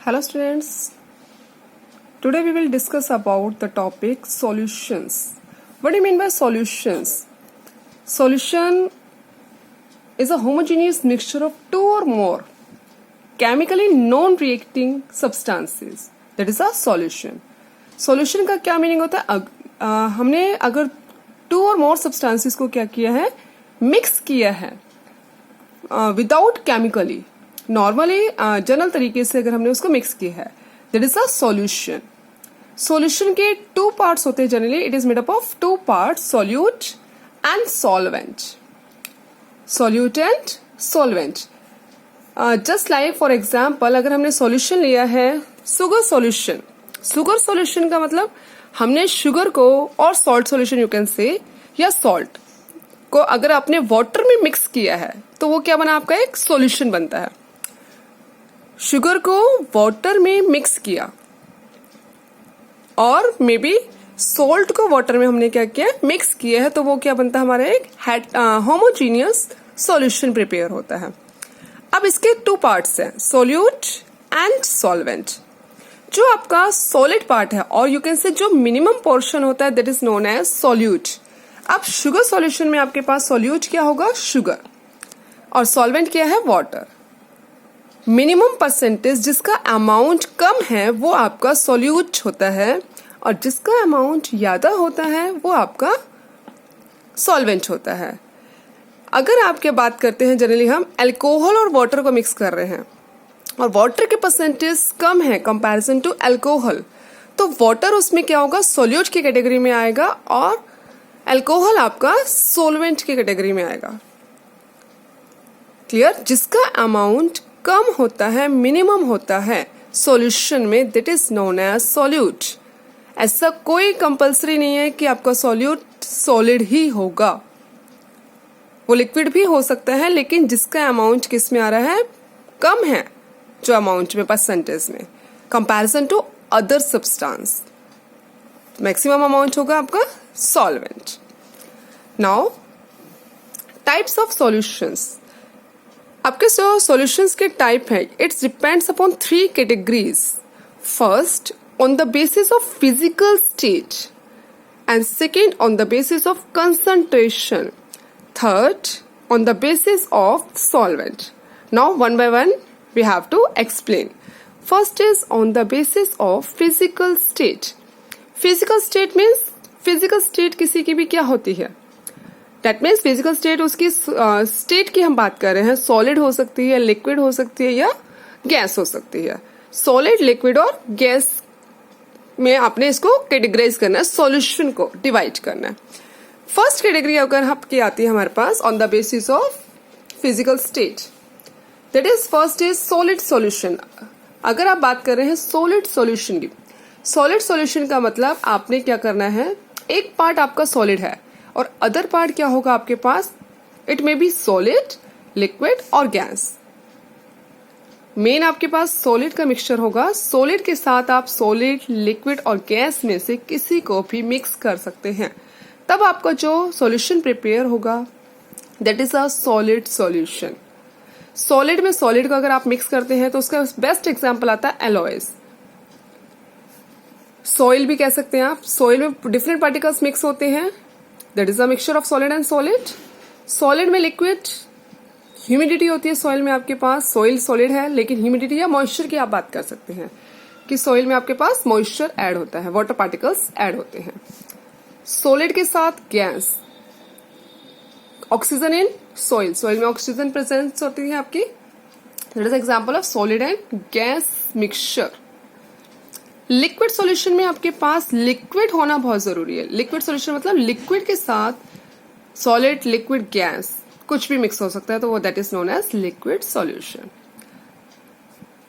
Hello students, today we will discuss about the topic solutions. What do you mean by solutions? Solution is a homogeneous mixture of two or more chemically non-reacting substances. That is a solution. Solution का क्या meaning होता है? हमने अगर to और मोर substances को क्या किया है, मिक्स किया है विदाउट केमिकली, नॉर्मली जनरल तरीके से अगर हमने उसको मिक्स किया है, that is a solution. Solution के टू पार्ट्स होते हैं generally. It is made up of two parts, solute and solvent. Solute and solvent. Just like for example, अगर हमने सॉल्यूशन लिया है शुगर सॉल्यूशन. शुगर सॉल्यूशन का मतलब हमने शुगर को, और salt solution you can say, या सॉल्ट को अगर आपने वाटर में मिक्स किया है तो वो क्या बना, आपका एक सॉल्यूशन बनता है. शुगर को वाटर में मिक्स किया और मे बी सॉल्ट को वाटर में हमने क्या किया, मिक्स किया है, तो वो क्या बनता है, हमारा एक होमोजीनियस सॉल्यूशन प्रिपेयर होता है. अब इसके टू पार्ट्स हैं, सोल्यूट एंड सॉल्वेंट. जो आपका सॉलिड पार्ट है और यू कैन से जो मिनिमम पोर्शन होता है, that is known as solute. अब शुगर सॉल्यूशन में आपके पास सॉल्यूट क्या होगा, शुगर, और सॉल्वेंट क्या है, वाटर. मिनिमम परसेंटेज जिसका अमाउंट कम है वो आपका सॉल्यूट होता है, और जिसका अमाउंट ज्यादा होता है वो आपका सॉल्वेंट होता है. अगर आप क्या बात करते हैं, जनरली हम अल्कोहल और वाटर को मिक्स कर रहे हैं और वाटर के परसेंटेज कम है कंपैरिजन टू अल्कोहल, तो वाटर उसमें क्या होगा, सॉल्यूट की कैटेगरी में आएगा, और अल्कोहल आपका सॉल्वेंट की कैटेगरी में आएगा. क्लियर? जिसका अमाउंट कम होता है, मिनिमम होता है सॉल्यूशन में, that is known as solute. ऐसा कोई कंपलसरी नहीं है कि आपका सॉल्यूट सॉलिड ही होगा, वो लिक्विड भी हो सकता है, लेकिन जिसका अमाउंट किस में आ रहा है, कम है जो अमाउंट में, परसेंटेज में, comparison to other substance, maximum amount होगा आपका solvent. Now types of solutions. आपके जो सॉल्यूशंस के टाइप है, it's depends upon three categories. First, on the basis of physical state, and second on the basis of concentration, third on the basis of solvent. Now one by one we have to explain. First is on the basis of physical state. Physical state means physical state किसी की भी क्या होती है, that means physical state उसकी state की हम बात कर रहे हैं. solid हो सकती है, liquid हो सकती है, या गैस हो सकती है. solid, liquid और गैस में आपने इसको कैटेगराइज करना है, सॉल्यूशन को डिवाइड करना है. फर्स्ट कैटेगरी अगर आपकी आती है हमारे pass on the basis of physical state, that is first is solid solution. अगर आप बात कर रहे हैं सॉलिड सॉल्यूशन की, सॉलिड सॉल्यूशन का मतलब आपने क्या करना है, एक पार्ट आपका सॉलिड है और अदर पार्ट क्या होगा आपके पास, it may be solid, liquid और गैस. मेन आपके पास सॉलिड का मिक्सचर होगा. सॉलिड के साथ आप सॉलिड, लिक्विड और गैस में से किसी को भी मिक्स कर सकते हैं, तब आपका जो सॉल्यूशन प्रिपेयर होगा, that is a solid solution. Solid में सॉलिड को अगर आप मिक्स करते हैं तो उसका बेस्ट एग्जांपल आता है एलॉयज. सॉइल भी कह सकते हैं आप. सॉइल में डिफरेंट पार्टिकल्स मिक्स होते हैं, that is a mixture of solid and solid. Solid में लिक्विड, ह्यूमिडिटी होती है सॉइल में आपके पास. सॉइल सॉलिड है लेकिन ह्यूमिडिटी या मॉइस्चर की आप बात कर सकते हैं कि सॉइल में आपके पास मॉइस्चर ऐड होता है, वाटर पार्टिकल्स ऐड होते हैं. सॉलिड के साथ gas, oxygen in soil, soil में ऑक्सीजन प्रेजेंस होती है आपकी. That is example of solid and gas mixture. Liquid solution में आपके पास लिक्विड होना बहुत जरूरी है. लिक्विड सॉल्यूशन मतलब लिक्विड के साथ सॉलिड, लिक्विड, गैस कुछ भी मिक्स हो सकता है, तो वो that is known as liquid solution.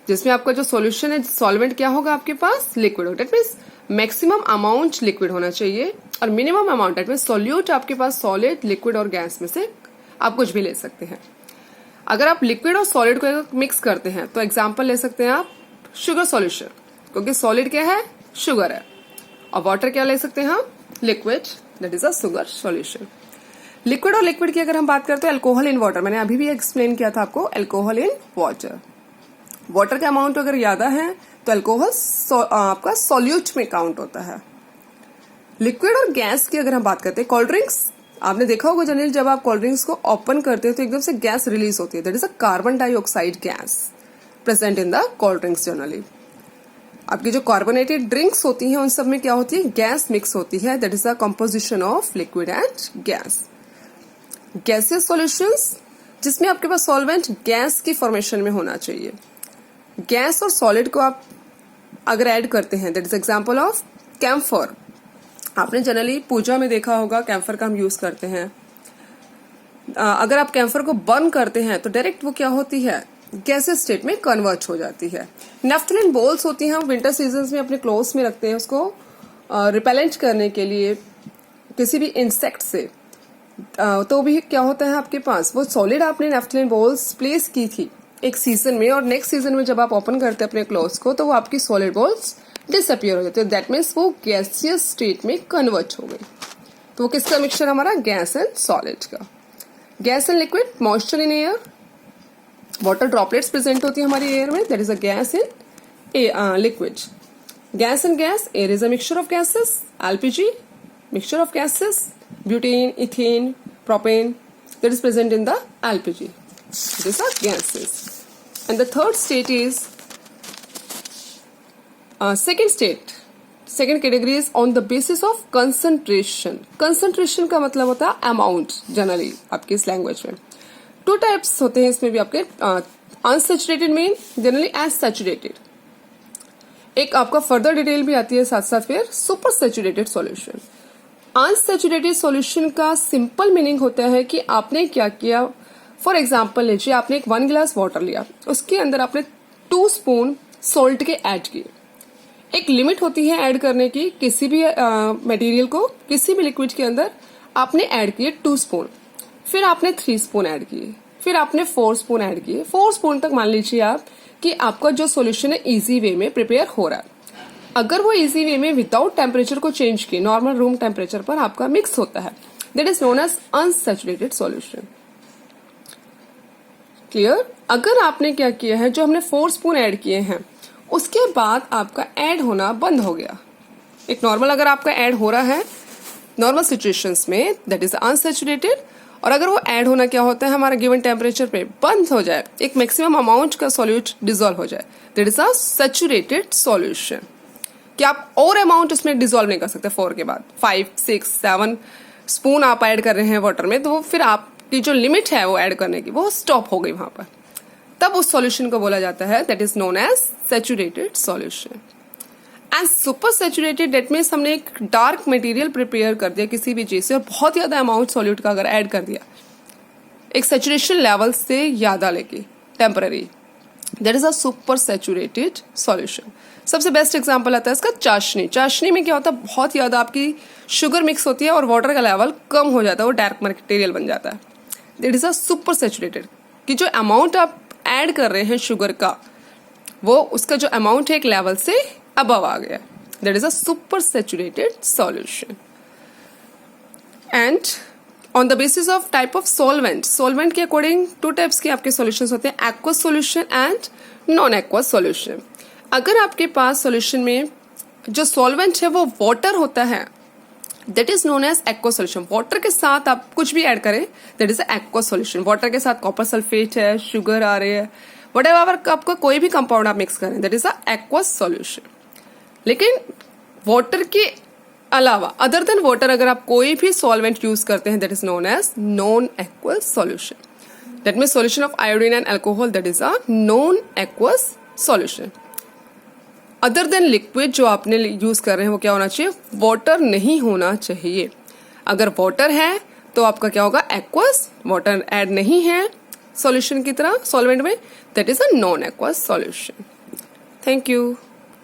जिसमें आपका जो सॉल्यूशन है, सॉल्वेंट क्या होगा आपके पास, लिक्विड होगा. That means maximum amount liquid होना चाहिए और minimum amount, that means solute आपके पास सॉलिड, लिक्विड और गैस में से आप कुछ भी ले सकते हैं. अगर आप लिक्विड और सॉलिड को मिक्स करते हैं तो एग्जांपल ले सकते हैं आप शुगर सॉल्यूशन, क्योंकि सॉलिड क्या है, शुगर है, और वाटर क्या ले सकते हैं हम, liquid, that is a sugar solution. Liquid और लिक्विड की अगर हम बात करते हैं, अल्कोहल इन वाटर, मैंने अभी भी एक्सप्लेन किया था आपको, अल्कोहल इन वाटर. वाटर का अमाउंट अगर ज्यादा है तो अल्कोहल आपका सॉल्यूट में काउंट होता है। लिक्विड और गैस की अगर हम बात करते हैं, कोल्ड ड्रिंक्स आपने देखा होगा जनरली जब आप कोल्ड ड्रिंक्स को ओपन करते हो तो एकदम से गैस रिलीज होती है, that is a carbon dioxide gas present in the cold drinks. Generally आपकी जो कार्बोनेटेड ड्रिंक्स होती हैं उन सब में क्या होती है, गैस मिक्स होती है, that is the composition of liquid and gas. Gaseous solutions जिसमें आपके पास सॉल्वेंट गैस की फॉर्मेशन में होना चाहिए। गैस और सॉलिड को आप अगर ऐड करते हैं, that is example of camphor. आपने जनरली पूजा में देखा होगा कैम्फर का हम यूज करते हैं। अगर आप कैम्फर को बर्न करते हैं तो डायरेक्ट वो क्या होती है, गैसेस स्टेट में कन्वर्ट हो जाती है। नेफ्थलीन बॉल्स होती हैं, हम विंटर सीजन में अपने क्लोथ्स में रखते हैं उसको रिपेलेंट करने के लिए किसी भी इंसेक्ट से। तो भी क्या होता है आपके पास, वो सॉलिड आपने नेफ्थलीन बॉल्स प्लेस की थी एक सीजन में और नेक्स्ट सीजन में जब आप ओपन करते हैं अपने क्लोथ्स को तो वो आपकी सॉलिड बॉल्स डिसअपियर हो जाते हैं, दैट मीन्स वो गैसियस स्टेट में कन्वर्ट हो गई। तो वो किसका मिक्सचर हमारा, गैस एंड सॉलिड का। Gas and liquid, moisture in air, water droplets present होती है हमारी एयर में, that is a gas in liquid. Gas and gas, air is a mixture of gases, LPG mixture of gases, butane, ethane, propane, that is present in the LPG. These are gases. And the third state is second state. Second category is on the basis of concentration. Concentration का मतलब होता है amount generally आपके इस language में। Two types होते हैं इसमें भी आपके, unsaturated mean generally as saturated. एक आपका फर्दर डिटेल भी आती है साथ साथ फिर super saturated solution. Unsaturated solution का सिंपल मीनिंग होता है कि आपने क्या किया, फॉर एग्जांपल लीजिए आपने एक 1 गिलास वाटर लिया, उसके अंदर आपने 2 स्पून सॉल्ट के ऐड किए। एक लिमिट होती है ऐड करने की, किसी भी मटेरियल को किसी भी लिक्विड के अंदर आपने ऐड किए 2 स्पून, फिर आपने 3 स्पून ऐड किए, फिर आपने 4 स्पून ऐड किए। 4 स्पून तक मान लीजिए आप कि आपका जो सॉल्यूशन है इजी वे में प्रिपेयर हो रहा है। अगर वो इजी वे में विदाउट टेम्परेचर को चेंज किए नॉर्मल रूम टेम्परेचर पर आपका मिक्स होता है, that is known as unsaturated solution. Clear? अगर आपने क्या किया है, जो हमने 4 स्पून ऐड किए हैं उसके बाद आपका ऐड होना बंद हो गया। एक नॉर्मल अगर आपका ऐड हो रहा है नॉर्मल सिचुएशंस में, दैट इज अनसैचुरेटेड। और अगर वो ऐड होना क्या होता है, हमारा गिवन टेम्परेचर पे बंद हो जाए, एक मैक्सिमम अमाउंट का सॉल्यूट डिजोल्व हो जाए, that is a saturated solution. कि आप और अमाउंट उसमें डिजोल्व नहीं कर सकते 4 के बाद 5, 6, 7 स्पून आप ऐड कर रहे हैं वाटर में, तो फिर आपकी जो लिमिट है वो ऐड करने की वो स्टॉप हो गई वहां पर, तब उस सॉल्यूशन को बोला जाता है that is known as saturated solution. And supersaturated that means हमने एक डार्क मटेरियल प्रिपेयर कर दिया किसी भी चीज से और बहुत ज्यादा अमाउंट सॉल्यूट का अगर ऐड कर दिया एक सैचुरेशन लेवल से ज्यादा लेके temporary, that is a super saturated solution. सबसे बेस्ट एग्जांपल आता है इसका चाशनी। चाशनी में क्या होता है, बहुत ज्यादा आपकी शुगर मिक्स होती है और वाटर का लेवल कम हो जाता है, वो डार्क मटेरियल बन जाता है, that is a super saturated. कि जो अमाउंट आप ऐड कर रहे हैं शुगर का, वो उसका जो अमाउंट है एक लेवल से अबव आ गया, that is a super saturated solution. And on the basis of type of solvent, solvent के अकॉर्डिंग 2 टाइप्स के आपके सॉल्यूशंस होते हैं, aqueous solution and non aqueous solution. अगर आपके पास सॉल्यूशन में जो सॉल्वेंट है वो वाटर होता है, that is known as aqueous solution. Water के साथ आप कुछ भी ऐड करें, that is aqueous solution. Water के साथ कॉपर सल्फेट है, शुगर आ रही है, व्हाटएवर आपका कोई भी कंपाउंड आप मिक्स करें, that is a aqueous solution. लेकिन वाटर के अलावा अदर देन वाटर अगर आप कोई भी सॉल्वेंट यूज करते हैं, that is known as non aqueous solution. That means solution of iodine and alcohol, that is a non aqueous solution. Other than liquid जो आपने यूज कर रहे हैं वो क्या होना चाहिए, वाटर नहीं होना चाहिए। अगर वाटर है तो आपका क्या होगा, एक्वस। वाटर ऐड नहीं है सॉल्यूशन की तरह सॉल्वेंट में, that is a non aqueous solution. Thank you.